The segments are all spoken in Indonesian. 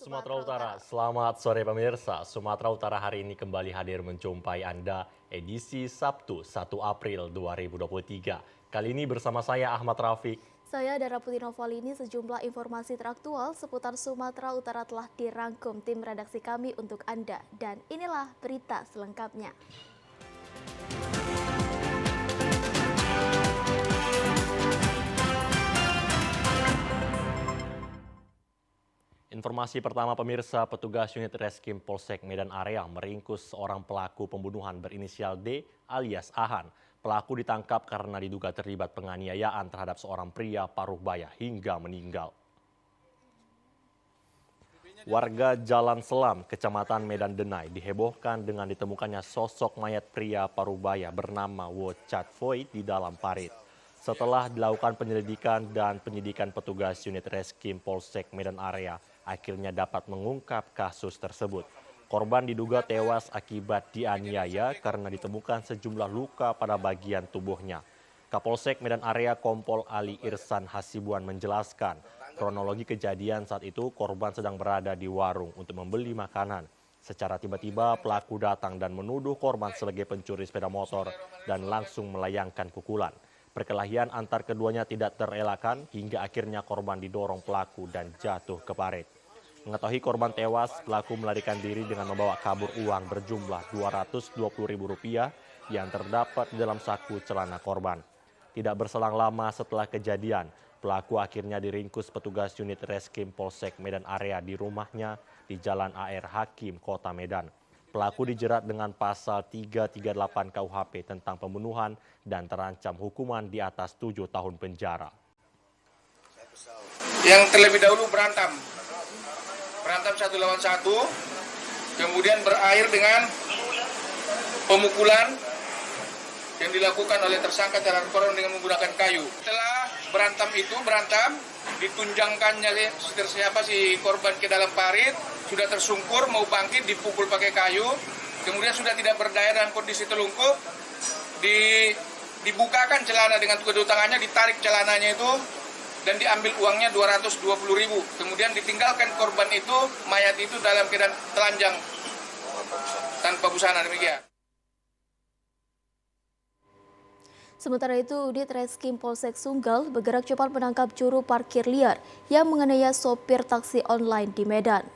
Sumatera Utara. Selamat sore pemirsa. Sumatera Utara hari ini kembali hadir menjumpai Anda edisi Sabtu 1 April 2023. Kali ini bersama saya Ahmad Rafiq. Saya Dara Putri Novalini. Sejumlah informasi teraktual seputar Sumatera Utara telah dirangkum tim redaksi kami untuk Anda. Dan inilah berita selengkapnya. Informasi pertama pemirsa, petugas unit Reskrim Polsek Medan Area meringkus seorang pelaku pembunuhan berinisial D alias Ahan. Pelaku ditangkap karena diduga terlibat penganiayaan terhadap seorang pria Parubaya hingga meninggal. Warga Jalan Selam, Kecamatan Medan Denai dihebohkan dengan ditemukannya sosok mayat pria Parubaya bernama Wo Chat Foi di dalam parit. Setelah dilakukan penyelidikan dan penyidikan petugas unit Reskrim Polsek Medan Area, akhirnya dapat mengungkap kasus tersebut. Korban diduga tewas akibat dianiaya karena ditemukan sejumlah luka pada bagian tubuhnya. Kapolsek Medan Area Kompol Ali Irsan Hasibuan menjelaskan, kronologi kejadian saat itu korban sedang berada di warung untuk membeli makanan. Secara tiba-tiba pelaku datang dan menuduh korban sebagai pencuri sepeda motor dan langsung melayangkan pukulan. Perkelahian antar keduanya tidak terelakkan hingga akhirnya korban didorong pelaku dan jatuh ke parit. Mengetahui korban tewas, pelaku melarikan diri dengan membawa kabur uang berjumlah Rp220.000 yang terdapat di dalam saku celana korban. Tidak berselang lama setelah kejadian, pelaku akhirnya diringkus petugas unit Reskrim Polsek Medan Area di rumahnya di Jalan AR Hakim, Kota Medan. Pelaku dijerat dengan pasal 338 KUHP tentang pembunuhan dan terancam hukuman di atas 7 tahun penjara. Yang terlebih dahulu berantem satu lawan satu, kemudian berakhir dengan pemukulan yang dilakukan oleh tersangka terhadap korban dengan menggunakan kayu. Setelah berantem, ditunjangkannya si korban ke dalam parit, sudah tersungkur mau bangkit, dipukul pakai kayu, kemudian sudah tidak berdaya dalam kondisi telungkup, dibukakan celana dengan kedua tangannya, ditarik celananya itu, dan diambil uangnya Rp220.000. Kemudian ditinggalkan korban itu, mayat itu dalam keadaan telanjang tanpa busana, demikian. Sementara itu, unit Reskrim Polsek Sunggal bergerak cepat menangkap juru parkir liar yang menganiaya sopir taksi online di Medan.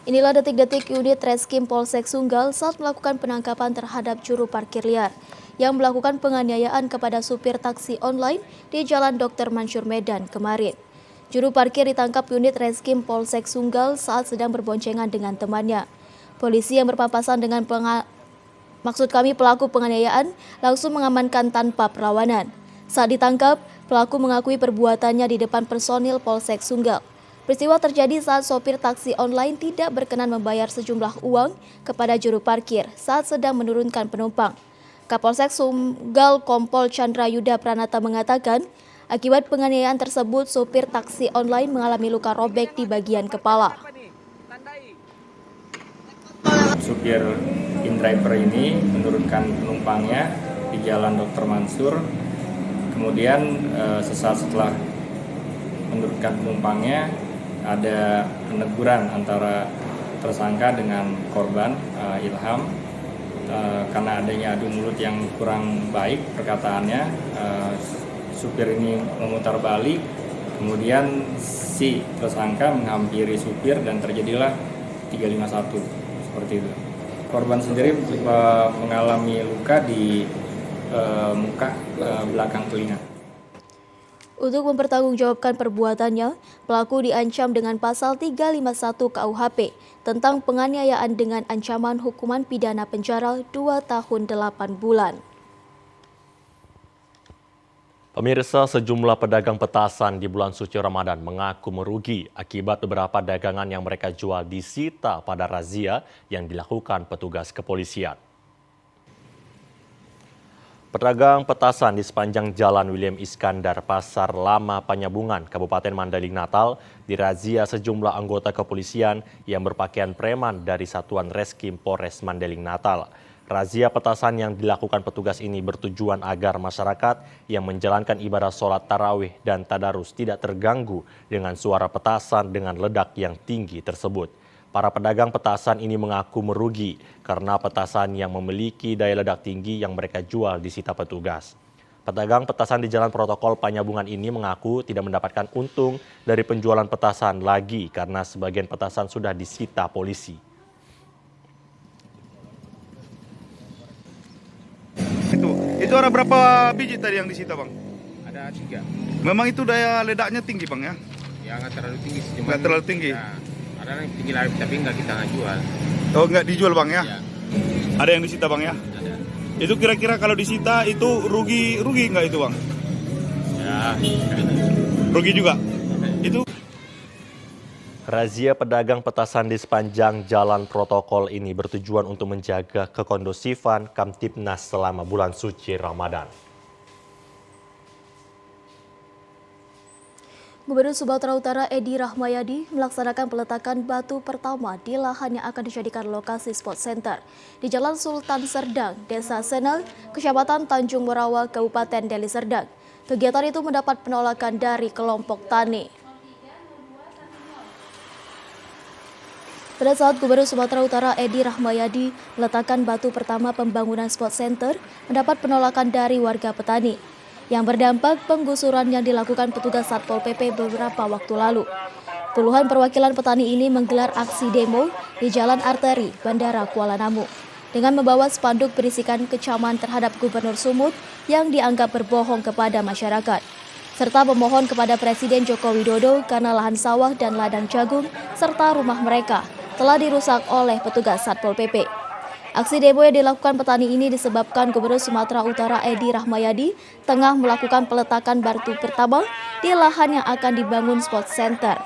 Inilah detik-detik unit Reskrim Polsek Sunggal saat melakukan penangkapan terhadap juru parkir liar yang melakukan penganiayaan kepada supir taksi online di Jalan Dr. Mansur Medan kemarin. Juru parkir ditangkap unit Reskrim Polsek Sunggal saat sedang berboncengan dengan temannya. Polisi yang berpapasan dengan pelaku penganiayaan langsung mengamankan tanpa perlawanan. Saat ditangkap, pelaku mengakui perbuatannya di depan personil Polsek Sunggal. Peristiwa terjadi saat sopir taksi online tidak berkenan membayar sejumlah uang kepada juru parkir saat sedang menurunkan penumpang. Kapolsek Sunggal Kompol Chandra Yuda Pranata mengatakan, akibat penganiayaan tersebut sopir taksi online mengalami luka robek di bagian kepala. Supir in-driver ini menurunkan penumpangnya di Jalan Dr. Mansur. Kemudian sesaat setelah menurunkan penumpangnya ada peneguran antara tersangka dengan korban Ilham karena adanya adu mulut yang kurang baik perkataannya. Supir ini memutar balik, kemudian si tersangka menghampiri supir dan terjadilah 351 seperti itu. Korban sendiri mengalami luka di muka belakang telinga. Untuk mempertanggungjawabkan perbuatannya, pelaku diancam dengan pasal 351 KUHP tentang penganiayaan dengan ancaman hukuman pidana penjara 2 tahun 8 bulan. Pemirsa, sejumlah pedagang petasan di bulan suci Ramadan mengaku merugi akibat beberapa dagangan yang mereka jual disita pada razia yang dilakukan petugas kepolisian. Pedagang petasan di sepanjang Jalan William Iskandar, Pasar Lama, Panyabungan, Kabupaten Mandailing Natal dirazia sejumlah anggota kepolisian yang berpakaian preman dari Satuan Reskrim Polres Mandailing Natal. Razia petasan yang dilakukan petugas ini bertujuan agar masyarakat yang menjalankan ibadah sholat tarawih dan tadarus tidak terganggu dengan suara petasan dengan ledak yang tinggi tersebut. Para pedagang petasan ini mengaku merugi karena petasan yang memiliki daya ledak tinggi yang mereka jual disita petugas. Pedagang petasan di Jalan Protokol Panyabungan ini mengaku tidak mendapatkan untung dari penjualan petasan lagi karena sebagian petasan sudah disita polisi. Itu ada berapa biji tadi yang disita, Bang? Ada 3. Memang itu daya ledaknya tinggi, Bang, ya? Ya nggak terlalu tinggi sih. Nggak terlalu tinggi? Ya, ada yang tinggi lagi tapi nggak kita jual. Oh, nggak dijual, Bang, ya? Ya, Ada yang disita, Bang, ya? ada. Itu kira-kira kalau disita itu rugi nggak itu, Bang? Ya, Rugi juga? Itu Razia pedagang petasan di sepanjang jalan protokol ini bertujuan untuk menjaga kekondusifan Kamtibnas selama bulan suci Ramadan. Gubernur Sumatera Utara Edi Rahmayadi melaksanakan peletakan batu pertama di lahan yang akan dijadikan lokasi sport center di Jalan Sultan Serdang, Desa Senel, Kecamatan Tanjung Morawa, Kabupaten Deli Serdang. Kegiatan itu mendapat penolakan dari kelompok tani. Pada saat Gubernur Sumatera Utara Edi Rahmayadi meletakkan batu pertama pembangunan sport center, mendapat penolakan dari warga petani yang berdampak penggusuran yang dilakukan petugas Satpol PP beberapa waktu lalu. Puluhan perwakilan petani ini menggelar aksi demo di Jalan Arteri Bandara Kuala Namu dengan membawa spanduk berisikan kecaman terhadap Gubernur Sumut yang dianggap berbohong kepada masyarakat, serta memohon kepada Presiden Joko Widodo karena lahan sawah dan ladang jagung serta rumah mereka telah dirusak oleh petugas Satpol PP. Aksi demo yang dilakukan petani ini disebabkan Gubernur Sumatera Utara Edi Rahmayadi tengah melakukan peletakan batu pertama di lahan yang akan dibangun sport center.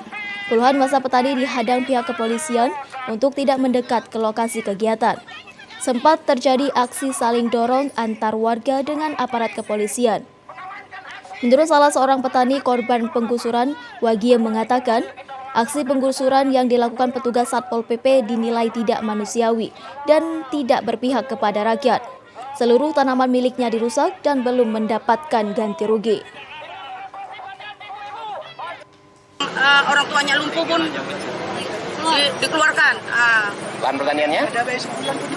Puluhan masa petani dihadang pihak kepolisian untuk tidak mendekat ke lokasi kegiatan. Sempat terjadi aksi saling dorong antar warga dengan aparat kepolisian. Menurut salah seorang petani korban penggusuran, Wagie mengatakan, aksi penggusuran yang dilakukan petugas Satpol PP dinilai tidak manusiawi dan tidak berpihak kepada rakyat. Seluruh tanaman miliknya dirusak dan belum mendapatkan ganti rugi. Orang tuanya lumpuh pun dikeluarkan. Lahan pertaniannya?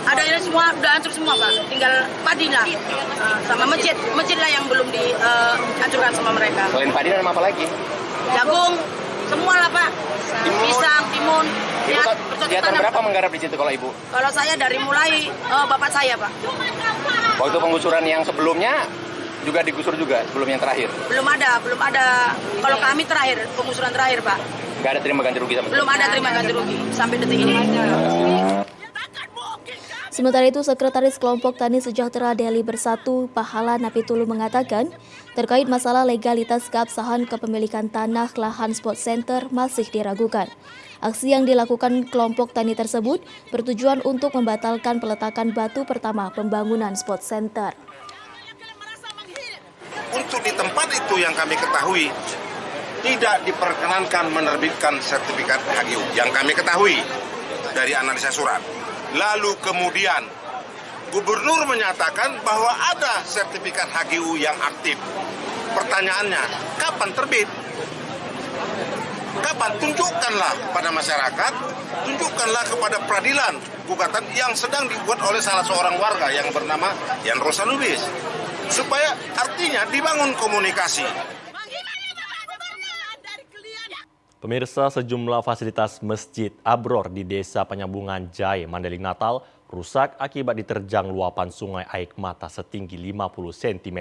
Ada ini semua udah hancur semua, Pak. Tinggal padi lah, sama masjid lah yang belum dihancurkan sama mereka. Selain padi dan apa lagi? Jagung, semua lah, Pak. Pisang, timun. Ibu kegiatan berapa menggarap di situ kalau Ibu? Kalau saya dari mulai bapak saya, Pak. Waktu penggusuran yang sebelumnya juga digusur juga sebelum yang terakhir? Belum ada. Kalau kami terakhir, penggusuran terakhir, Pak. Nggak ada terima ganti rugi sama Belum ada terima ganti rugi sampai detik ini. Sementara itu, Sekretaris Kelompok Tani Sejahtera Deli Bersatu, Pahala Napitulu mengatakan, terkait masalah legalitas keabsahan kepemilikan tanah lahan sport center masih diragukan. Aksi yang dilakukan kelompok tani tersebut bertujuan untuk membatalkan peletakan batu pertama pembangunan sport center. Untuk di tempat itu yang kami ketahui, tidak diperkenankan menerbitkan sertifikat HGU yang kami ketahui dari analisa surat. Lalu kemudian Gubernur menyatakan bahwa ada sertifikat HGU yang aktif. Pertanyaannya, kapan terbit? Kapan? Tunjukkanlah kepada masyarakat, tunjukkanlah kepada peradilan gugatan yang sedang dibuat oleh salah seorang warga yang bernama Yan Rosa Lubis. Supaya artinya dibangun komunikasi. Pemirsa, sejumlah fasilitas Masjid Abror di Desa Panyabungan Jai, Mandailing Natal rusak akibat diterjang luapan sungai Aik Mata setinggi 50 cm.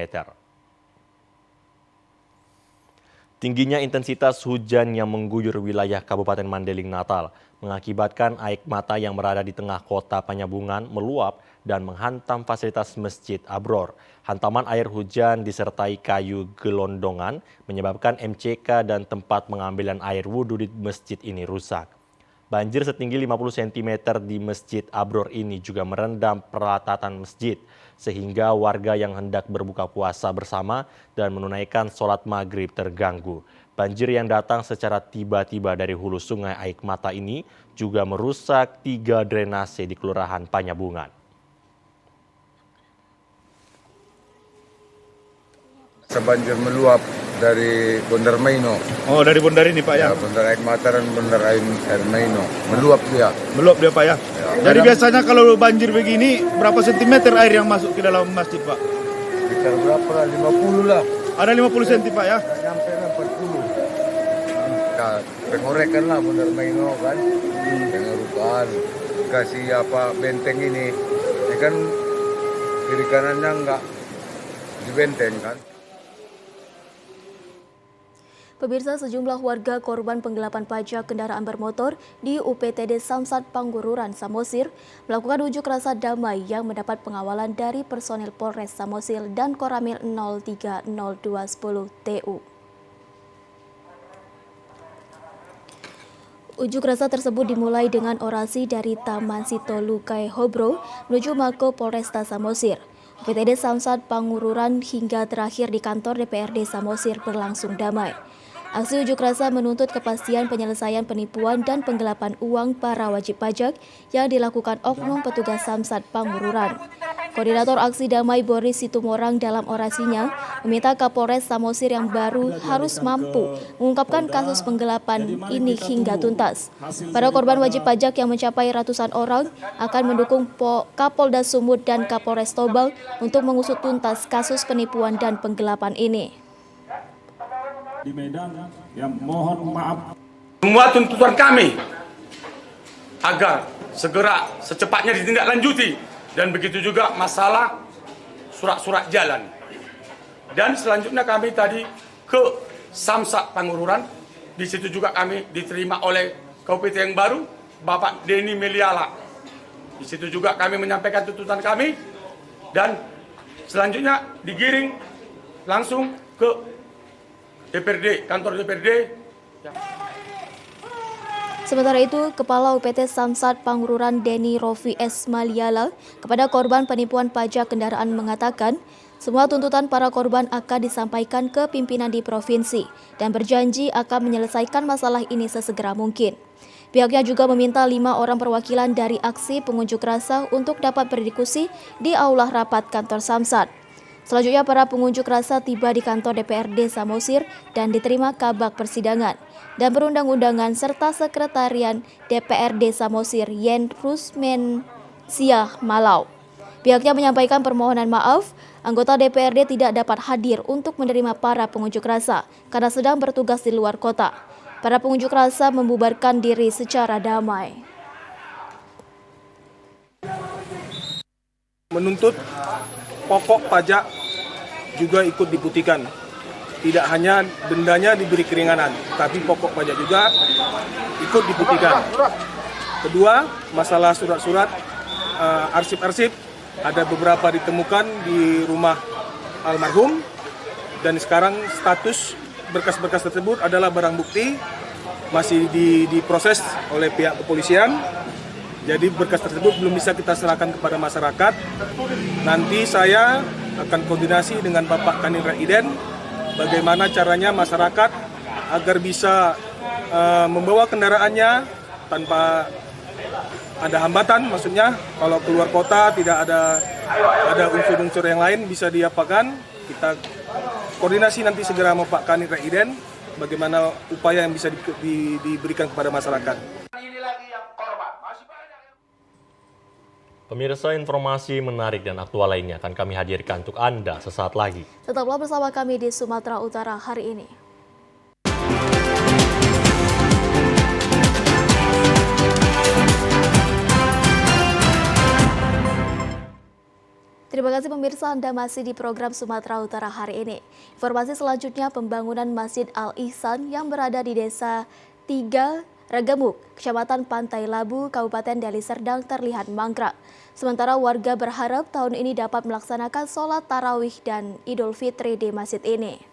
Tingginya intensitas hujan yang mengguyur wilayah Kabupaten Mandailing Natal mengakibatkan Aik Mata yang berada di tengah kota Panyabungan meluap dan menghantam fasilitas Masjid Abror. Hantaman air hujan disertai kayu gelondongan menyebabkan MCK dan tempat pengambilan air wudhu di masjid ini rusak. Banjir setinggi 50 cm di Masjid Abror ini juga merendam peralatan masjid, sehingga warga yang hendak berbuka puasa bersama dan menunaikan sholat maghrib terganggu. Banjir yang datang secara tiba-tiba dari hulu sungai Aik Mata ini juga merusak 3 drainase di Kelurahan Panyabungan. Banjir meluap dari Bondar Maino. Oh, dari Bondar ini Pak ya? Bondar air mata dan Bondar air Maino. Meluap dia. Meluap dia Pak ya? Jadi biasanya kalau banjir begini, berapa sentimeter air yang masuk ke dalam masjid Pak? Sekitar berapa lah? 50 lah. Ada 50 cm Pak ya? Sampai 40. Nah, pengorekan lah Bondar Maino kan. Pengorekan. Kasih benteng ini. Ini kan kiri kanannya enggak dibenteng kan. Pemirsa, sejumlah warga korban penggelapan pajak kendaraan bermotor di UPTD Samsat Panggururan, Samosir melakukan unjuk rasa damai yang mendapat pengawalan dari personil Polres Samosir dan Koramil 030210 TU. Unjuk rasa tersebut dimulai dengan orasi dari Taman Sitolu Kai Hobro menuju Mako Polresta Samosir. UPTD Samsat Panggururan hingga terakhir di kantor DPRD Samosir berlangsung damai. Aksi unjuk rasa menuntut kepastian penyelesaian penipuan dan penggelapan uang para wajib pajak yang dilakukan oknum petugas Samsat Panggururan. Koordinator aksi damai Boris Situmorang dalam orasinya meminta Kapolres Samosir yang baru harus mampu mengungkapkan kasus penggelapan ini hingga tuntas. Para korban wajib pajak yang mencapai ratusan orang akan mendukung Kapolda Sumut dan Kapolres Tobal untuk mengusut tuntas kasus penipuan dan penggelapan ini. Di Medan yang mohon maaf. Semua tuntutan kami agar segera secepatnya ditindaklanjuti dan begitu juga masalah surat-surat jalan. Dan selanjutnya kami tadi ke Samsat Panggururan. Di situ juga kami diterima oleh Kabupaten yang baru Bapak Denny Meliala. Di situ juga kami menyampaikan tuntutan kami dan selanjutnya digiring langsung ke DPRD, kantor DPRD. Sementara itu, Kepala UPT Samsat Panggururan Denny Rofi S. Maliala kepada korban penipuan pajak kendaraan mengatakan, semua tuntutan para korban akan disampaikan ke pimpinan di provinsi dan berjanji akan menyelesaikan masalah ini sesegera mungkin. Pihaknya juga meminta 5 orang perwakilan dari aksi pengunjuk rasa untuk dapat berdiskusi di aula rapat kantor Samsat. Selanjutnya para pengunjuk rasa tiba di kantor DPRD Samosir dan diterima kabak persidangan dan perundang-undangan serta sekretarian DPRD Samosir Yen Rusmen Siah Malau. Pihaknya menyampaikan permohonan maaf, anggota DPRD tidak dapat hadir untuk menerima para pengunjuk rasa karena sedang bertugas di luar kota. Para pengunjuk rasa membubarkan diri secara damai. Menuntut pokok pajak juga ikut diputihkan. Tidak hanya dendanya diberi keringanan, tapi pokok pajak juga ikut diputihkan. Kedua, masalah surat-surat, arsip-arsip, ada beberapa ditemukan di rumah almarhum, dan sekarang status berkas-berkas tersebut adalah barang bukti, masih diproses oleh pihak kepolisian. Jadi berkas tersebut belum bisa kita serahkan kepada masyarakat. Nanti saya akan koordinasi dengan Bapak Kanil Raiden bagaimana caranya masyarakat agar bisa membawa kendaraannya tanpa ada hambatan. Maksudnya kalau keluar kota tidak ada unsur-unsur yang lain bisa diapakan. Kita koordinasi nanti segera sama Pak Kanil Raiden bagaimana upaya yang bisa diberikan kepada masyarakat. Pemirsa, informasi menarik dan aktual lainnya akan kami hadirkan untuk Anda sesaat lagi. Tetaplah bersama kami di Sumatera Utara hari ini. Terima kasih pemirsa, Anda masih di program Sumatera Utara hari ini. Informasi selanjutnya, pembangunan Masjid Al-Ihsan yang berada di Desa 3 Regemuk, Kecamatan Pantai Labu, Kabupaten Deli Serdang terlihat mangkrak. Sementara warga berharap tahun ini dapat melaksanakan sholat tarawih dan Idul Fitri di masjid ini.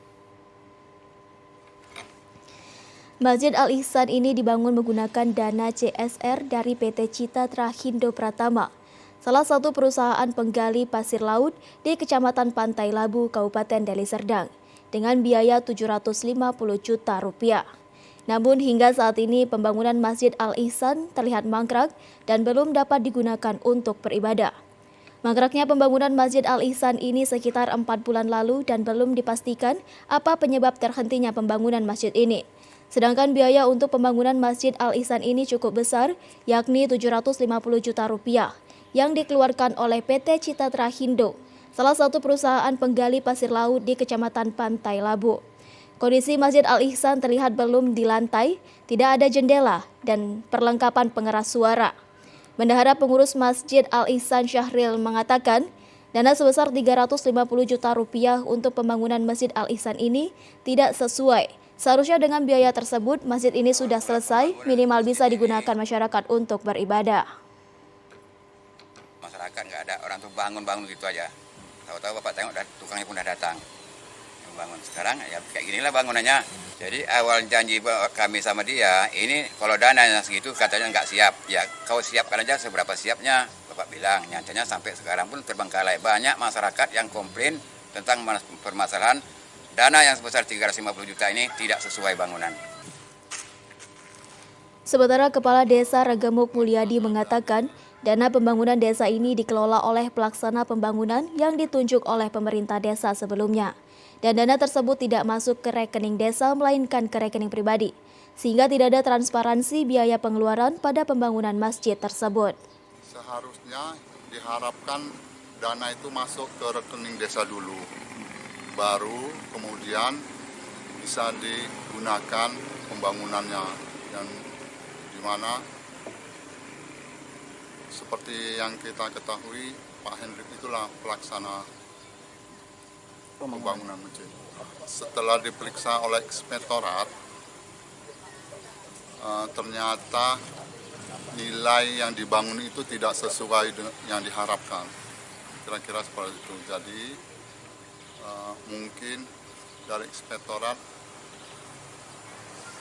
Masjid Al-Ihsan ini dibangun menggunakan dana CSR dari PT Citra Hindo Pratama, salah satu perusahaan penggali pasir laut di Kecamatan Pantai Labu, Kabupaten Deli Serdang, dengan biaya 750 juta rupiah. Namun hingga saat ini pembangunan Masjid Al-Ihsan terlihat mangkrak dan belum dapat digunakan untuk beribadah. Mangkraknya pembangunan Masjid Al-Ihsan ini sekitar 4 bulan lalu dan belum dipastikan apa penyebab terhentinya pembangunan masjid ini. Sedangkan biaya untuk pembangunan Masjid Al-Ihsan ini cukup besar, yakni 750 juta rupiah, yang dikeluarkan oleh PT Citatra Hindo, salah satu perusahaan penggali pasir laut di Kecamatan Pantai Labu. Kondisi Masjid Al-Ihsan terlihat belum di lantai, tidak ada jendela, dan perlengkapan pengeras suara. Bendahara pengurus Masjid Al-Ihsan Syahril mengatakan, dana sebesar 350 juta rupiah untuk pembangunan Masjid Al-Ihsan ini tidak sesuai. Seharusnya dengan biaya tersebut, masjid ini sudah selesai, minimal bisa digunakan masyarakat untuk beribadah. Masyarakat nggak ada, orang tuh bangun-bangun gitu aja. Tahu-tahu Bapak tengok tukangnya pun udah datang. Bangun sekarang ya kayak ginilah bangunannya. Jadi awal janji kami sama dia, ini kalau dananya segitu katanya nggak siap. Ya kau siapkan aja seberapa siapnya, Bapak bilang. Nyatanya sampai sekarang pun terbengkalai. Banyak masyarakat yang komplain tentang permasalahan dana yang sebesar 350 juta ini tidak sesuai bangunan. Sementara Kepala Desa Regemuk Mulyadi mengatakan, dana pembangunan desa ini dikelola oleh pelaksana pembangunan yang ditunjuk oleh pemerintah desa sebelumnya. Dan dana tersebut tidak masuk ke rekening desa melainkan ke rekening pribadi, sehingga tidak ada transparansi biaya pengeluaran pada pembangunan masjid tersebut. Seharusnya diharapkan dana itu masuk ke rekening desa dulu, baru kemudian bisa digunakan pembangunannya, dan di mana seperti yang kita ketahui Pak Hendrik itulah pelaksana pembangunan masjid. Setelah diperiksa oleh inspektorat, ternyata nilai yang dibangun itu tidak sesuai dengan yang diharapkan. Kira-kira seperti itu. Jadi mungkin dari inspektorat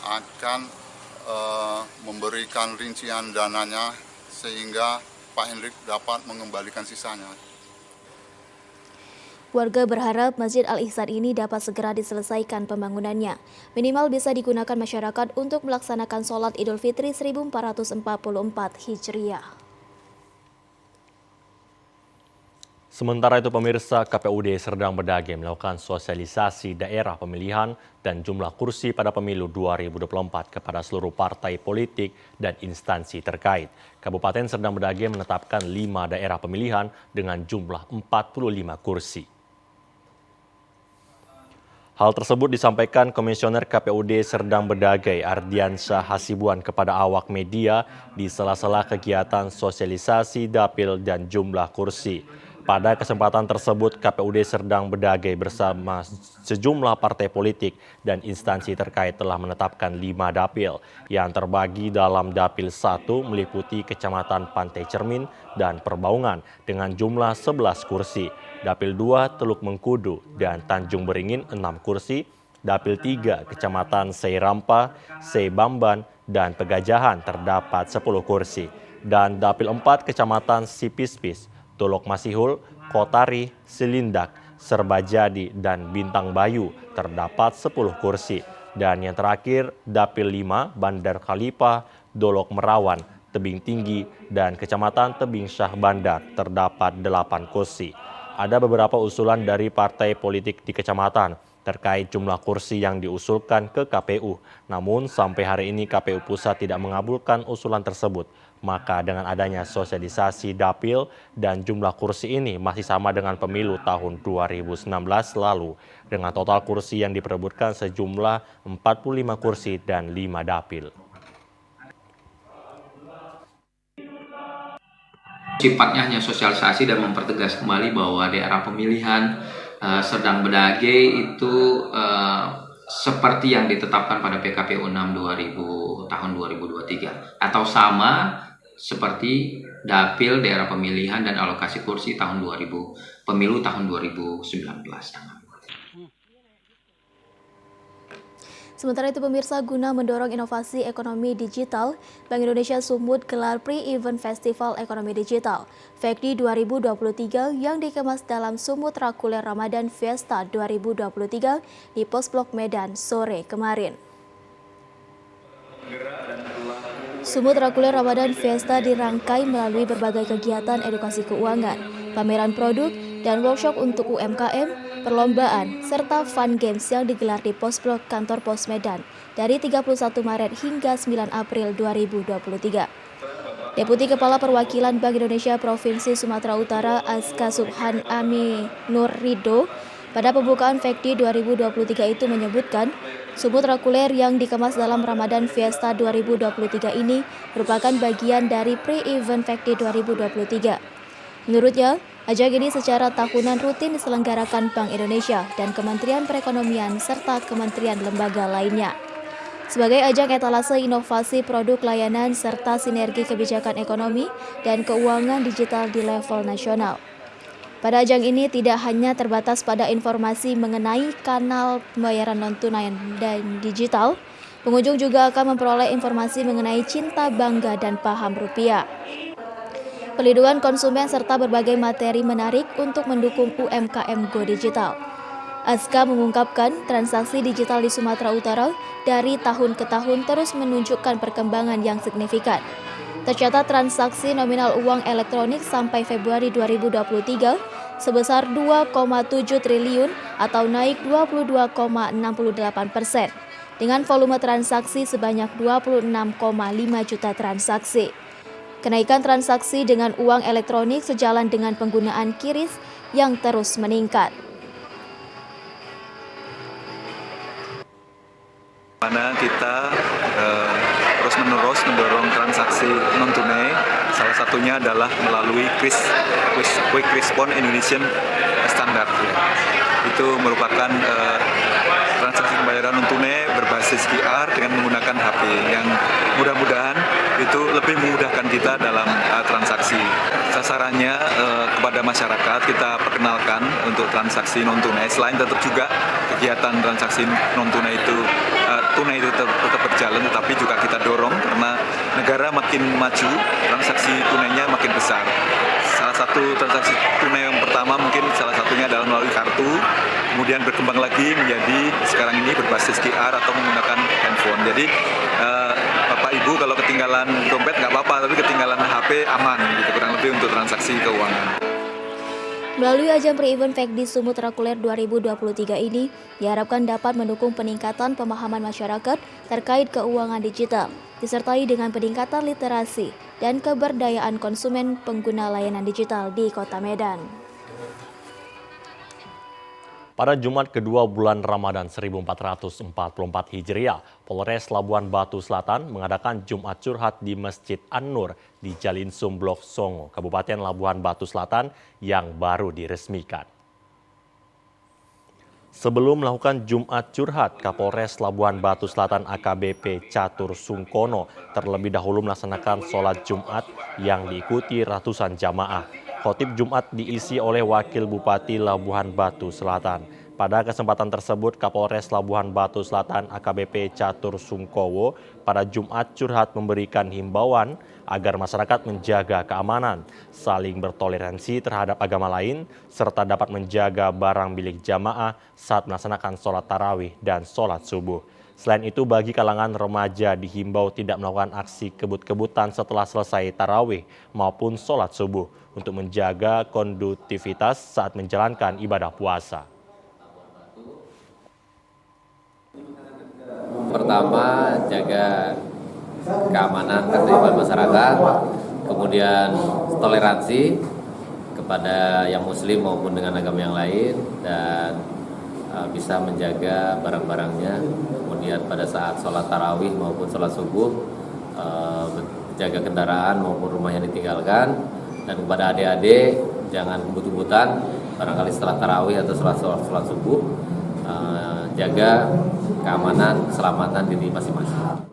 akan memberikan rincian dananya sehingga Pak Hendrik dapat mengembalikan sisanya. Warga berharap Masjid Al-Ihsan ini dapat segera diselesaikan pembangunannya. Minimal bisa digunakan masyarakat untuk melaksanakan sholat Idul Fitri 1444 Hijriah. Sementara itu pemirsa, KPUD Serdang Bedage melakukan sosialisasi daerah pemilihan dan jumlah kursi pada pemilu 2024 kepada seluruh partai politik dan instansi terkait. Kabupaten Serdang Bedage menetapkan 5 daerah pemilihan dengan jumlah 45 kursi. Hal tersebut disampaikan Komisioner KPUD Serdang Bedage Ardiansyah Hasibuan kepada awak media di sela-sela kegiatan sosialisasi dapil dan jumlah kursi. Pada kesempatan tersebut, KPUD Serdang Bedage bersama sejumlah partai politik dan instansi terkait telah menetapkan 5 dapil yang terbagi dalam Dapil 1 meliputi Kecamatan Pantai Cermin dan Perbaungan dengan jumlah 11 kursi. Dapil 2 Teluk Mengkudu dan Tanjung Beringin 6 kursi. Dapil 3 Kecamatan Seirampa, Seibamban dan Pegajahan terdapat 10 kursi. Dan Dapil 4 Kecamatan Sipispis, Tulok Masihul, Kotari, Silindak, Serbajadi, dan Bintang Bayu terdapat 10 kursi. Dan yang terakhir, Dapil 5, Bandar Kalipa, Dolok Merawan, Tebing Tinggi, dan Kecamatan Tebing Syah Bandar terdapat 8 kursi. Ada beberapa usulan dari partai politik di kecamatan terkait jumlah kursi yang diusulkan ke KPU. Namun sampai hari ini KPU Pusat tidak mengabulkan usulan tersebut. Maka dengan adanya sosialisasi dapil dan jumlah kursi ini masih sama dengan pemilu tahun 2019 lalu. Dengan total kursi yang diperebutkan sejumlah 45 kursi dan 5 dapil. Sifatnya hanya sosialisasi dan mempertegas kembali bahwa daerah pemilihan Serdang Bedage itu seperti yang ditetapkan pada PKPU 6 tahun 2023 atau sama seperti dapil daerah pemilihan dan alokasi kursi tahun 2000 pemilu tahun 2019. Sementara itu pemirsa, guna mendorong inovasi ekonomi digital, Bank Indonesia Sumut gelar Pre-Event Festival Ekonomi Digital FEKDI 2023 yang dikemas dalam Sumut Rakuler Ramadan Fiesta 2023 di Pos Blok Medan sore kemarin. Sumut Rakuler Ramadan Fiesta dirangkai melalui berbagai kegiatan edukasi keuangan, pameran produk, dan workshop untuk UMKM, perlombaan, serta fun games yang digelar di Pos Blok Kantor Pos Medan dari 31 Maret hingga 9 April 2023. Deputi Kepala Perwakilan Bank Indonesia Provinsi Sumatera Utara Aska Subhan Ami Nur Rido pada pembukaan FEKDI 2023 itu menyebutkan, Sumut Rakuler yang dikemas dalam Ramadan Fiesta 2023 ini merupakan bagian dari pre-event FEKDI 2023. Menurutnya, ajang ini secara tahunan rutin diselenggarakan Bank Indonesia dan Kementerian Perekonomian serta kementerian lembaga lainnya. Sebagai ajang etalase inovasi produk layanan serta sinergi kebijakan ekonomi dan keuangan digital di level nasional. Pada ajang ini tidak hanya terbatas pada informasi mengenai kanal pembayaran non-tunai dan digital, pengunjung juga akan memperoleh informasi mengenai cinta, bangga, dan paham rupiah. Pelindungan konsumen serta berbagai materi menarik untuk mendukung UMKM Go Digital. Aska mengungkapkan transaksi digital di Sumatera Utara dari tahun ke tahun terus menunjukkan perkembangan yang signifikan. Tercatat transaksi nominal uang elektronik sampai Februari 2023 sebesar 2,7 triliun atau naik 22,68% dengan volume transaksi sebanyak 26,5 juta transaksi. Kenaikan transaksi dengan uang elektronik sejalan dengan penggunaan QRIS yang terus meningkat. Mana kita terus-menerus mendorong transaksi non-tunai, salah satunya adalah melalui Quick Response Indonesian Standard. Itu merupakan transaksi pembayaran non-tunai berbasis QR dengan menggunakan HP yang mudah-mudahan itu lebih memudahkan kita dalam transaksi. Sasarannya kepada masyarakat kita perkenalkan untuk transaksi non-tunai, selain tetap juga kegiatan transaksi non-tunai itu tunai itu tetap berjalan, tetapi juga kita dorong karena negara makin maju, transaksi tunainya makin besar. Salah satu transaksi tunai yang pertama mungkin salah satunya adalah melalui kartu, kemudian berkembang lagi menjadi sekarang ini berbasis QR atau menggunakan handphone. Jadi Bapak Ibu kalau ketinggalan dompet nggak apa-apa, tapi ketinggalan HP aman, gitu kurang lebih untuk transaksi keuangan. Melalui ajang pre-event FEKDI Sumut Rakuler 2023 ini, diharapkan dapat mendukung peningkatan pemahaman masyarakat terkait keuangan digital, disertai dengan peningkatan literasi dan keberdayaan konsumen pengguna layanan digital di Kota Medan. Pada Jumat kedua bulan Ramadan 1444 Hijriah, Polres Labuan Batu Selatan mengadakan Jumat curhat di Masjid An-Nur di Jalinsum Blok Songo, Kabupaten Labuan Batu Selatan yang baru diresmikan. Sebelum melakukan Jumat curhat, Kapolres Labuan Batu Selatan AKBP Catur Sungkono terlebih dahulu melaksanakan sholat Jumat yang diikuti ratusan jamaah. Khotib Jumat diisi oleh Wakil Bupati Labuan Batu Selatan. Pada kesempatan tersebut, Kapolres Labuan Batu Selatan AKBP Catur Sungkowo pada Jumat curhat memberikan himbauan agar masyarakat menjaga keamanan, saling bertoleransi terhadap agama lain, serta dapat menjaga barang milik jamaah saat melaksanakan sholat tarawih dan sholat subuh. Selain itu, bagi kalangan remaja dihimbau tidak melakukan aksi kebut-kebutan setelah selesai tarawih maupun sholat subuh untuk menjaga kondutivitas saat menjalankan ibadah puasa. Pertama, jaga keamanan ketertiban masyarakat, kemudian toleransi kepada yang muslim maupun dengan agama yang lain, dan bisa menjaga barang-barangnya. Kemudian pada saat sholat tarawih maupun sholat subuh, jaga kendaraan maupun rumah yang ditinggalkan. Dan kepada adik-adik, jangan kebut-kebutan, barangkali setelah tarawih atau sholat subuh, jaga keamanan, keselamatan diri masing-masing.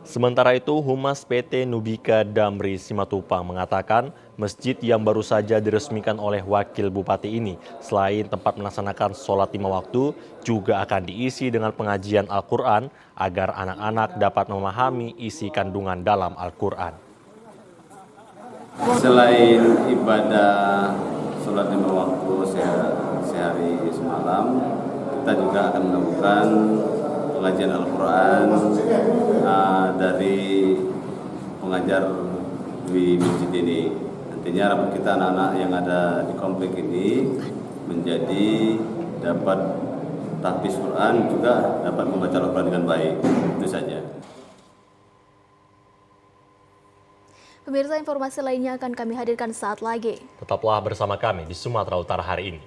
Sementara itu, Humas PT Nubika Damri Simatupang mengatakan masjid yang baru saja diresmikan oleh Wakil Bupati ini selain tempat melaksanakan sholat 5 waktu, juga akan diisi dengan pengajian Al-Quran agar anak-anak dapat memahami isi kandungan dalam Al-Quran. Selain ibadah sholat 5 waktu sehari semalam, kita juga akan melakukan pengajian Al-Quran dari mengajar di masjid ini. Nantinya harapan kita anak-anak yang ada di komplek ini menjadi dapat tahfiz Quran, juga dapat membaca Al-Quran dengan baik. Itu saja. Pemirsa, informasi lainnya akan kami hadirkan saat lagi. Tetaplah bersama kami di Sumatera Utara hari ini.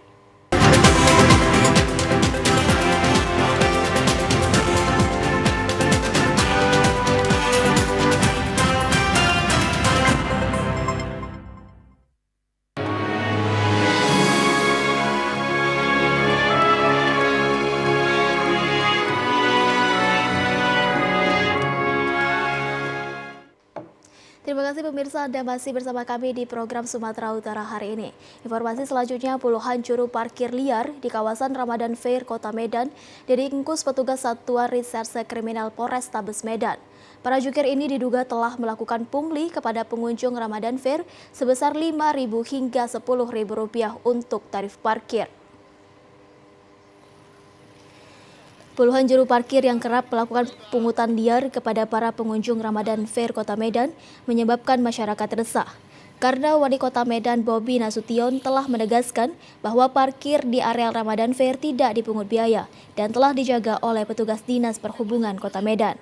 Terima kasih pemirsa, Anda masih bersama kami di program Sumatera Utara hari ini. Informasi selanjutnya, puluhan juru parkir liar di kawasan Ramadan Fair, Kota Medan diringkus petugas Satuan Reserse Kriminal Polrestabes Medan. Para jukir ini diduga telah melakukan pungli kepada pengunjung Ramadan Fair sebesar Rp5.000 hingga Rp10.000 untuk tarif parkir. Puluhan juru parkir yang kerap melakukan pungutan liar kepada para pengunjung Ramadan Fair Kota Medan menyebabkan masyarakat resah. Karena Wali Kota Medan Bobi Nasution telah menegaskan bahwa parkir di areal Ramadan Fair tidak dipungut biaya dan telah dijaga oleh petugas Dinas Perhubungan Kota Medan.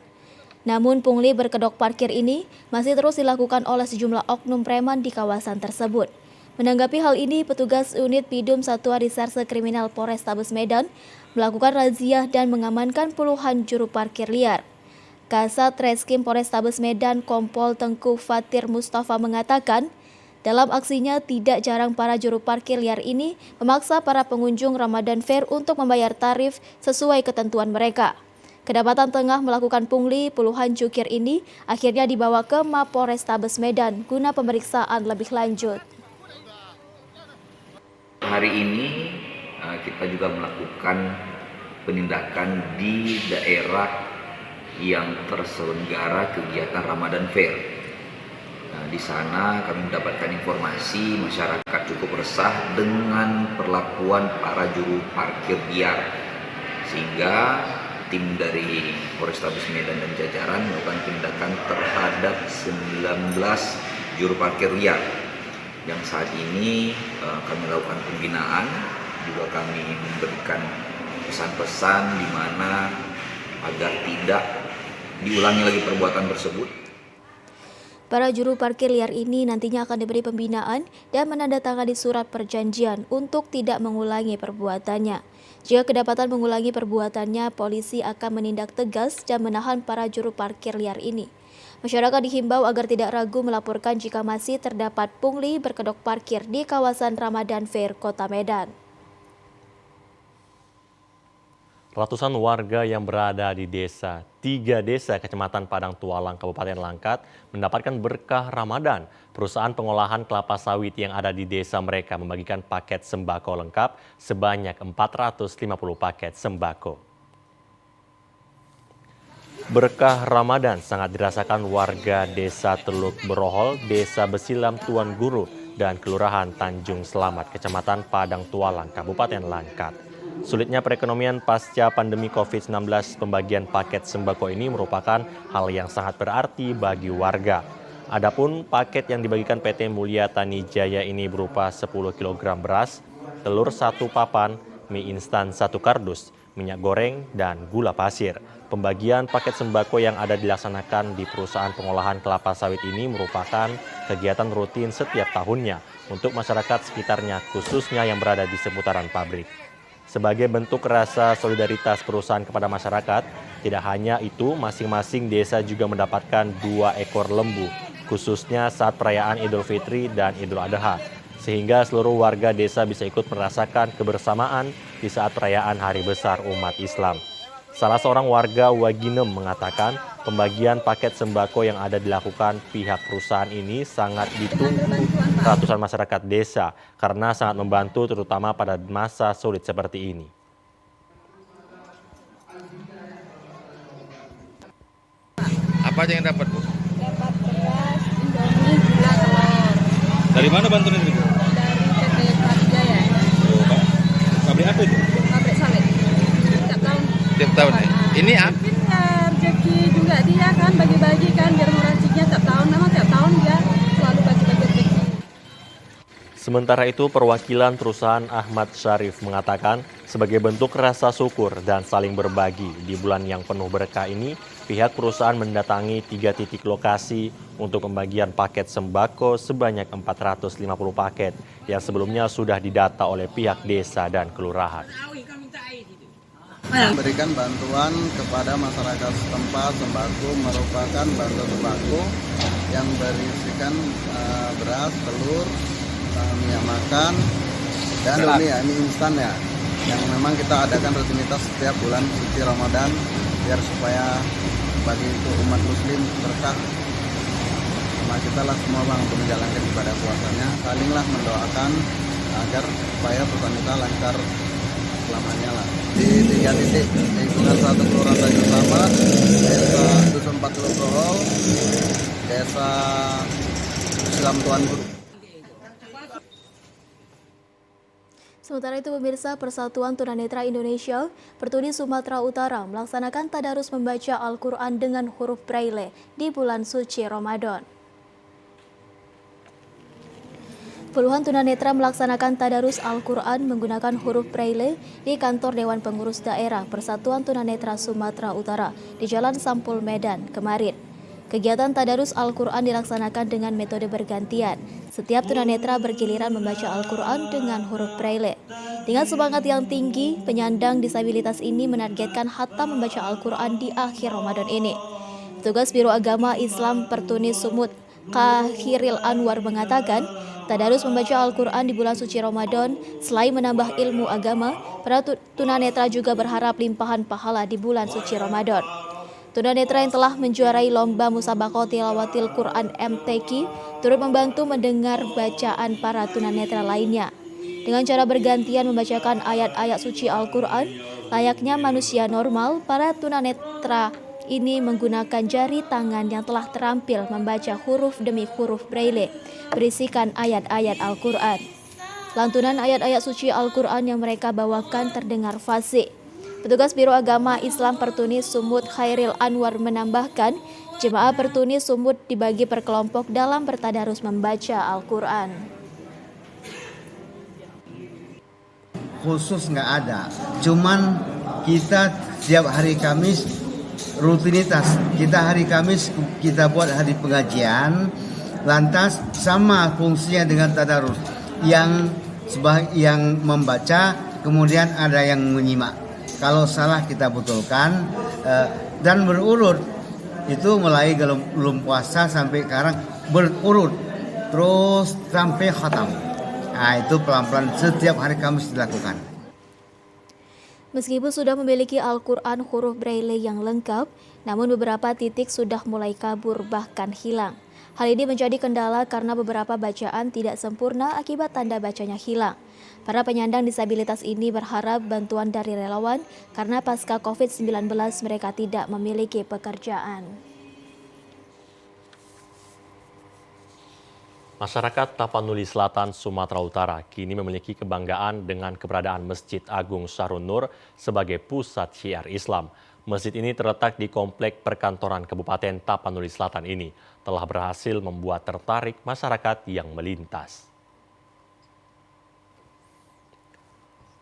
Namun pungli berkedok parkir ini masih terus dilakukan oleh sejumlah oknum preman di kawasan tersebut. Menanggapi hal ini, petugas unit Pidum Satuan Reserse Kriminal Polrestabes Medan melakukan razia dan mengamankan puluhan juru parkir liar. Kasat Reskrim Polrestabes Medan Kompol Tengku Fatir Mustafa mengatakan, dalam aksinya tidak jarang para juru parkir liar ini memaksa para pengunjung Ramadan Fair untuk membayar tarif sesuai ketentuan mereka. Kedapatan tengah melakukan pungli, puluhan jukir ini akhirnya dibawa ke Mapolrestabes Medan guna pemeriksaan lebih lanjut. Hari ini kita juga melakukan penindakan di daerah yang terselenggara kegiatan Ramadan Fair. Di sana kami mendapatkan informasi masyarakat cukup resah dengan perlakuan para juru parkir liar, sehingga tim dari Polrestabes Medan dan jajaran melakukan penindakan terhadap 19 juru parkir liar. Yang saat ini kami lakukan pembinaan, juga kami memberikan pesan-pesan di mana agar tidak diulangi lagi perbuatan tersebut. Para juru parkir liar ini nantinya akan diberi pembinaan dan menandatangani surat perjanjian untuk tidak mengulangi perbuatannya. Jika kedapatan mengulangi perbuatannya, polisi akan menindak tegas dan menahan para juru parkir liar ini. Masyarakat dihimbau agar tidak ragu melaporkan jika masih terdapat pungli berkedok parkir di kawasan Ramadan Fair, Kota Medan. Ratusan warga yang berada di tiga desa Kecamatan Padang Tualang, Kabupaten Langkat mendapatkan berkah Ramadan. Perusahaan pengolahan kelapa sawit yang ada di desa mereka membagikan paket sembako lengkap sebanyak 450 paket sembako. Berkah Ramadan sangat dirasakan warga Desa Teluk Berohol, Desa Besilam Tuan Guru, dan Kelurahan Tanjung Selamat, Kecamatan Padang Tualang, Kabupaten Langkat. Sulitnya perekonomian pasca pandemi COVID-19, pembagian paket sembako ini merupakan hal yang sangat berarti bagi warga. Adapun paket yang dibagikan PT Mulia Tani Jaya ini berupa 10 kg beras, telur 1 papan, mie instan 1 kardus, minyak goreng, dan gula pasir. Pembagian paket sembako yang ada dilaksanakan di perusahaan pengolahan kelapa sawit ini merupakan kegiatan rutin setiap tahunnya untuk masyarakat sekitarnya, khususnya yang berada di seputaran pabrik. Sebagai bentuk rasa solidaritas perusahaan kepada masyarakat, tidak hanya itu, masing-masing desa juga mendapatkan 2 ekor lembu, khususnya saat perayaan Idul Fitri dan Idul Adha, sehingga seluruh warga desa bisa ikut merasakan kebersamaan di saat perayaan Hari Besar Umat Islam. Salah seorang warga Waginem mengatakan pembagian paket sembako yang ada dilakukan pihak perusahaan ini sangat ditunggu ratusan masyarakat desa karena sangat membantu terutama pada masa sulit seperti ini. Apa aja yang dapat, Bu? Dapat beras, indomie, gula, telur. Dari mana bantuan itu? Dari PT Pradijaya. Pabrik apa itu? Pabrik sawit. Tiap tahun. Tiap tahun ya? Ini mungkin ya rezeki juga dia kan, bagi-bagi kan biar mau rezekinya tiap tahun, nama tiap Sementara itu, perwakilan perusahaan Ahmad Syarif mengatakan sebagai bentuk rasa syukur dan saling berbagi di bulan yang penuh berkah ini, pihak perusahaan mendatangi 3 titik lokasi untuk pembagian paket sembako sebanyak 450 paket yang sebelumnya sudah didata oleh pihak desa dan kelurahan. Memberikan bantuan kepada masyarakat setempat. Sembako merupakan bantuan sembako yang berisikan beras, telur, minyak makan, dan mie instan ya, yang memang kita adakan rutinitas setiap bulan suci Ramadan biar supaya bagi itu umat muslim berkah. Sama kita lah semua bang untuk menjalankan ibadah puasanya, salinglah mendoakan agar supaya perusahaan kita lancar selamanya lah. Di 3 titik, lingkungan 1 kelurahan Tanjung Selamat, desa Dusun 40 Gohol, desa Islam Tuan Guru. Sementara itu pemirsa, Persatuan Tunanetra Indonesia Pertuni Sumatera Utara melaksanakan tadarus membaca Al-Quran dengan huruf Braille di bulan suci Ramadan. Puluhan tunanetra melaksanakan tadarus Al-Quran menggunakan huruf Braille di kantor Dewan Pengurus Daerah Persatuan Tunanetra Sumatera Utara di Jalan Sampul Medan kemarin. Kegiatan tadarus Al-Quran dilaksanakan dengan metode bergantian. Setiap tunanetra bergiliran membaca Al-Quran dengan huruf Braille. Dengan semangat yang tinggi, penyandang disabilitas ini menargetkan khatam membaca Al-Quran di akhir Ramadan ini. Petugas Biro Agama Islam Pertuni Sumut, Khairil Anwar mengatakan, tadarus membaca Al-Quran di bulan suci Ramadan selain menambah ilmu agama, para tunanetra juga berharap limpahan pahala di bulan suci Ramadan. Tunanetra yang telah menjuarai lomba Musabaqah Tilawatil Quran MTQ turut membantu mendengar bacaan para tunanetra lainnya. Dengan cara bergantian membacakan ayat-ayat suci Al-Quran, layaknya manusia normal, para tunanetra ini menggunakan jari tangan yang telah terampil membaca huruf demi huruf Braille berisikan ayat-ayat Al-Quran. Lantunan ayat-ayat suci Al-Quran yang mereka bawakan terdengar fasih. Petugas Biro Agama Islam Pertuni Sumut Khairil Anwar menambahkan, jemaah Pertuni Sumut dibagi per kelompok dalam bertadarus membaca Al-Quran. Khusus nggak ada, cuman kita setiap hari Kamis rutinitas, kita hari Kamis kita buat hari pengajian, lantas sama fungsinya dengan tadarus, yang membaca kemudian ada yang menyimak. Kalau salah kita betulkan, dan berurut. Itu mulai belum puasa sampai sekarang berurut terus sampai khatam. Nah, itu pelan-pelan setiap hari Kamis dilakukan. Meskipun sudah memiliki Al-Quran huruf Braille yang lengkap, namun beberapa titik sudah mulai kabur bahkan hilang. Hal ini menjadi kendala karena beberapa bacaan tidak sempurna akibat tanda bacanya hilang. Para penyandang disabilitas ini berharap bantuan dari relawan karena pasca COVID-19 mereka tidak memiliki pekerjaan. Masyarakat Tapanuli Selatan, Sumatera Utara kini memiliki kebanggaan dengan keberadaan Masjid Agung Syahrun Nur sebagai pusat syiar Islam. Masjid ini terletak di komplek perkantoran Kabupaten Tapanuli Selatan ini telah berhasil membuat tertarik masyarakat yang melintas.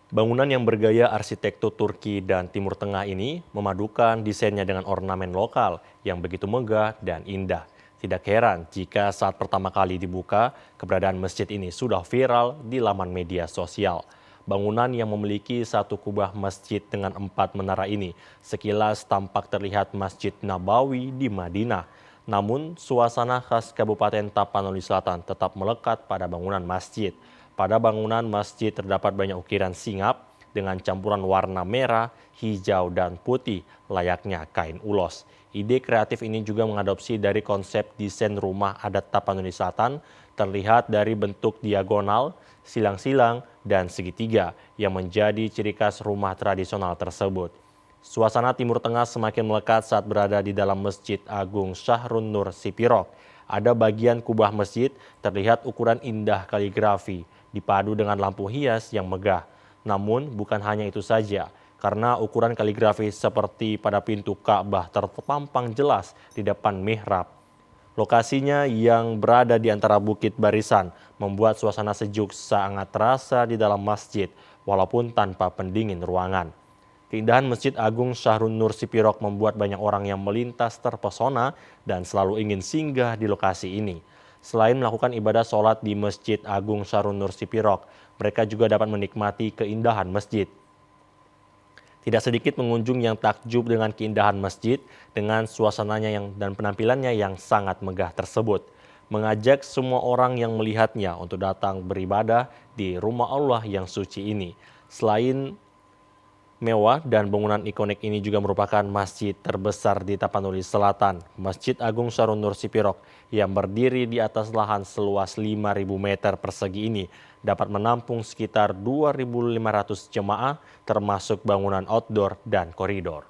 Bangunan yang bergaya arsitektur Turki dan Timur Tengah ini memadukan desainnya dengan ornamen lokal yang begitu megah dan indah. Tidak heran jika saat pertama kali dibuka, keberadaan masjid ini sudah viral di laman media sosial. Bangunan yang memiliki satu kubah masjid dengan 4 menara ini sekilas tampak terlihat Masjid Nabawi di Madinah. Namun, suasana khas Kabupaten Tapanuli Selatan tetap melekat pada bangunan masjid. Pada bangunan masjid terdapat banyak ukiran singap dengan campuran warna merah, hijau, dan putih layaknya kain ulos. Ide kreatif ini juga mengadopsi dari konsep desain rumah adat Tapanuli Selatan, terlihat dari bentuk diagonal, silang-silang, dan segitiga yang menjadi ciri khas rumah tradisional tersebut. Suasana Timur Tengah semakin melekat saat berada di dalam Masjid Agung Syahrun Nur Sipirok. Ada bagian kubah masjid terlihat ukuran indah kaligrafi, dipadu dengan lampu hias yang megah. Namun bukan hanya itu saja, karena ukuran kaligrafi seperti pada pintu Ka'bah terpampang jelas di depan mihrab. Lokasinya yang berada di antara bukit barisan membuat suasana sejuk sangat terasa di dalam masjid walaupun tanpa pendingin ruangan. Keindahan Masjid Agung Syahrun Nur Sipirok membuat banyak orang yang melintas terpesona dan selalu ingin singgah di lokasi ini. Selain melakukan ibadah sholat di Masjid Agung Syahrun Nur Sipirok, mereka juga dapat menikmati keindahan masjid. Tidak sedikit pengunjung yang takjub dengan keindahan masjid dengan suasananya dan penampilannya yang sangat megah tersebut. Mengajak semua orang yang melihatnya untuk datang beribadah di rumah Allah yang suci ini. Selain mewah dan bangunan ikonik ini juga merupakan masjid terbesar di Tapanuli Selatan, Masjid Agung Syahrun Nur Sipirok yang berdiri di atas lahan seluas 5.000 meter persegi ini dapat menampung sekitar 2.500 jemaah termasuk bangunan outdoor dan koridor.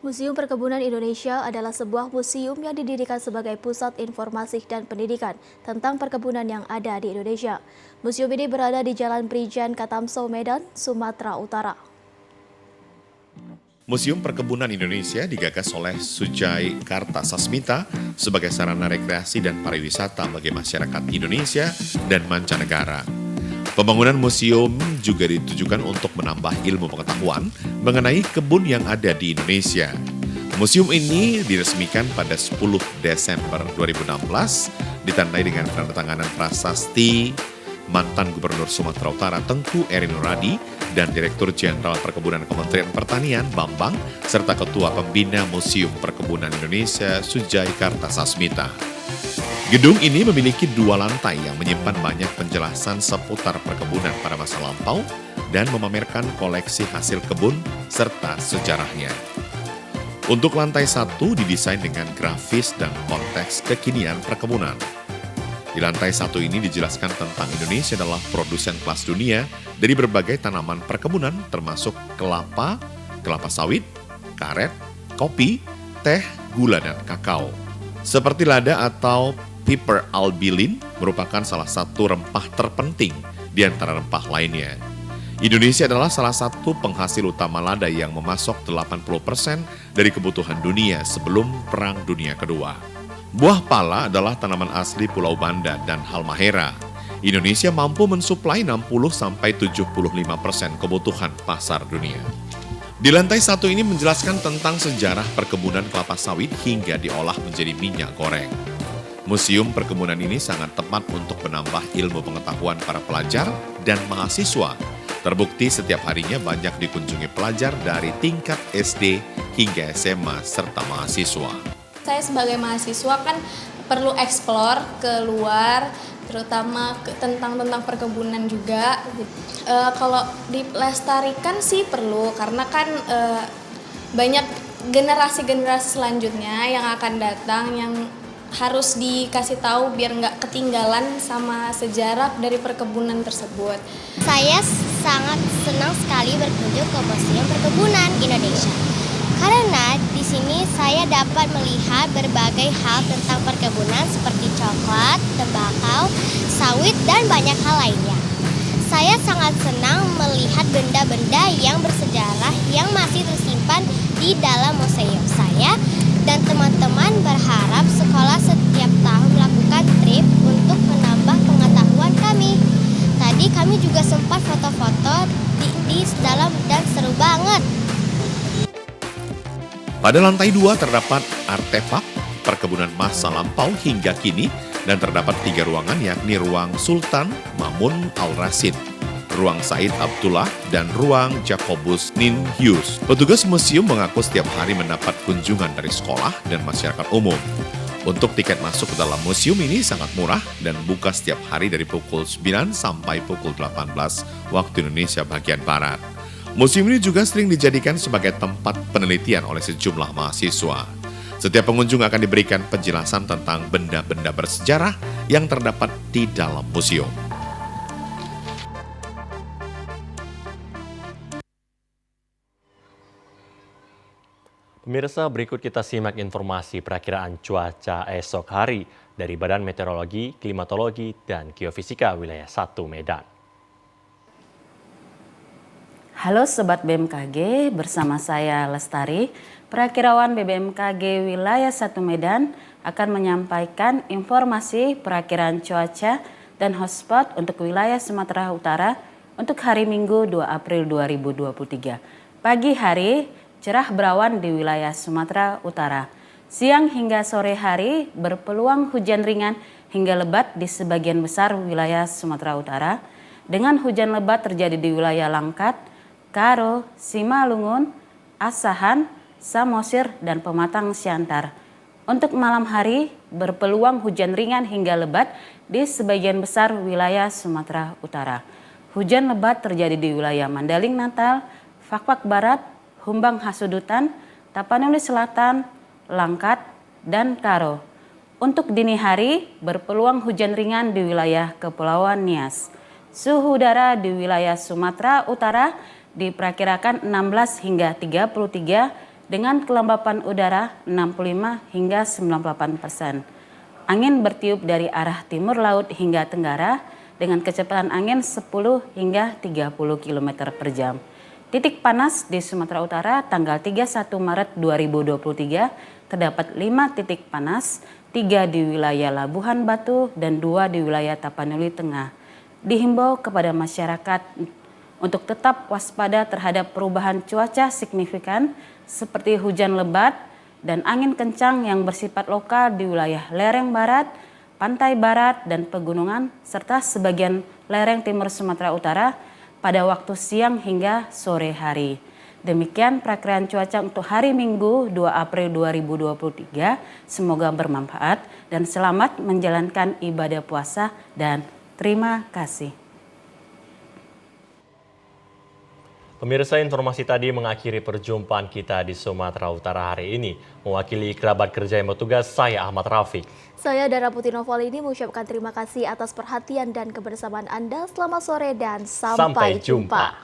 Museum Perkebunan Indonesia adalah sebuah museum yang didirikan sebagai pusat informasi dan pendidikan tentang perkebunan yang ada di Indonesia. Museum ini berada di Jalan Prijan Katamso, Medan, Sumatera Utara. Museum Perkebunan Indonesia digagas oleh Sujai Kartasasmita sebagai sarana rekreasi dan pariwisata bagi masyarakat Indonesia dan mancanegara. Pembangunan museum juga ditujukan untuk menambah ilmu pengetahuan mengenai kebun yang ada di Indonesia. Museum ini diresmikan pada 10 Desember 2016, ditandai dengan penandatanganan prasasti mantan Gubernur Sumatera Utara Tengku Eri Nuradi dan Direktur Jenderal Perkebunan Kementerian Pertanian Bambang, serta Ketua Pembina Museum Perkebunan Indonesia Sujai Kartasasmita. Gedung ini memiliki 2 lantai yang menyimpan banyak penjelasan seputar perkebunan pada masa lampau dan memamerkan koleksi hasil kebun serta sejarahnya. Untuk lantai 1 didesain dengan grafis dan konteks kekinian perkebunan. Di lantai 1 ini dijelaskan tentang Indonesia adalah produsen kelas dunia dari berbagai tanaman perkebunan termasuk kelapa, kelapa sawit, karet, kopi, teh, gula, dan kakao. Seperti lada atau piper albilin merupakan salah satu rempah terpenting di antara rempah lainnya. Indonesia adalah salah satu penghasil utama lada yang memasok 80% dari kebutuhan dunia sebelum Perang Dunia Kedua. Buah pala adalah tanaman asli Pulau Banda dan Halmahera. Indonesia mampu mensuplai 60-75% kebutuhan pasar dunia. Di lantai 1 ini menjelaskan tentang sejarah perkebunan kelapa sawit hingga diolah menjadi minyak goreng. Museum Perkebunan ini sangat tepat untuk menambah ilmu pengetahuan para pelajar dan mahasiswa. Terbukti setiap harinya banyak dikunjungi pelajar dari tingkat SD hingga SMA serta mahasiswa. Saya sebagai mahasiswa kan perlu eksplor keluar, terutama tentang perkebunan juga. Kalau dilestarikan sih perlu, karena kan banyak generasi-generasi selanjutnya yang akan datang yang harus dikasih tahu biar nggak ketinggalan sama sejarah dari perkebunan tersebut. Saya sangat senang sekali berkunjung ke Museum Perkebunan Indonesia. Karena di sini saya dapat melihat berbagai hal tentang perkebunan seperti coklat, tembakau, sawit, dan banyak hal lainnya. Saya sangat senang melihat benda-benda yang bersejarah yang masih tersimpan di dalam museum saya, dan teman-teman berharap sekolah setiap tahun melakukan trip untuk menambah pengetahuan kami. Tadi kami juga sempat foto-foto di dalam dan seru banget. Pada lantai 2 terdapat artefak perkebunan masa lampau hingga kini dan terdapat 3 ruangan yakni ruang Sultan Mamun Al-Rasid, ruang Said Abdullah, dan ruang Jacobus Ninhius. Petugas museum mengaku setiap hari mendapat kunjungan dari sekolah dan masyarakat umum. Untuk tiket masuk ke dalam museum ini sangat murah dan buka setiap hari dari pukul 9 sampai pukul 18 waktu Indonesia bagian Barat. Museum ini juga sering dijadikan sebagai tempat penelitian oleh sejumlah mahasiswa. Setiap pengunjung akan diberikan penjelasan tentang benda-benda bersejarah yang terdapat di dalam museum. Pemirsa, berikut kita simak informasi perakiraan cuaca esok hari dari Badan Meteorologi, Klimatologi, dan Geofisika Wilayah 1 Medan. Halo Sobat BMKG, bersama saya Lestari. Perakirawan BBMKG Wilayah 1 Medan akan menyampaikan informasi perakiraan cuaca dan hotspot untuk wilayah Sumatera Utara untuk hari Minggu 2 April 2023. Pagi hari, cerah berawan di wilayah Sumatera Utara. Siang hingga sore hari, berpeluang hujan ringan hingga lebat di sebagian besar wilayah Sumatera Utara, dengan hujan lebat terjadi di wilayah Langkat, Karo, Simalungun, Asahan, Samosir, dan Pematang Siantar. Untuk malam hari, berpeluang hujan ringan hingga lebat di sebagian besar wilayah Sumatera Utara. Hujan lebat terjadi di wilayah Mandaling Natal, Fakfak Barat, Humbang Hasudutan, Tapanuli Selatan, Langkat, dan Karo. Untuk dini hari, berpeluang hujan ringan di wilayah Kepulauan Nias. Suhu udara di wilayah Sumatera Utara diperkirakan 16 hingga 33 dengan kelembapan udara 65 hingga 98%. Angin bertiup dari arah timur laut hingga tenggara dengan kecepatan angin 10 hingga 30 km per jam. Titik panas di Sumatera Utara tanggal 31 Maret 2023 terdapat 5 titik panas, 3 di wilayah Labuhan Batu dan 2 di wilayah Tapanuli Tengah. Dihimbau kepada masyarakat untuk tetap waspada terhadap perubahan cuaca signifikan seperti hujan lebat dan angin kencang yang bersifat lokal di wilayah lereng barat, pantai barat, dan pegunungan, serta sebagian lereng timur Sumatera Utara pada waktu siang hingga sore hari. Demikian perakiraan cuaca untuk hari Minggu 2 April 2023. Semoga bermanfaat dan selamat menjalankan ibadah puasa dan terima kasih. Pemirsa, informasi tadi mengakhiri perjumpaan kita di Sumatera Utara hari ini. Mewakili kerabat kerja yang bertugas, saya Ahmad Rafiq. Saya Dara Putri Noval ini mengucapkan terima kasih atas perhatian dan kebersamaan Anda. Selamat sore dan sampai jumpa.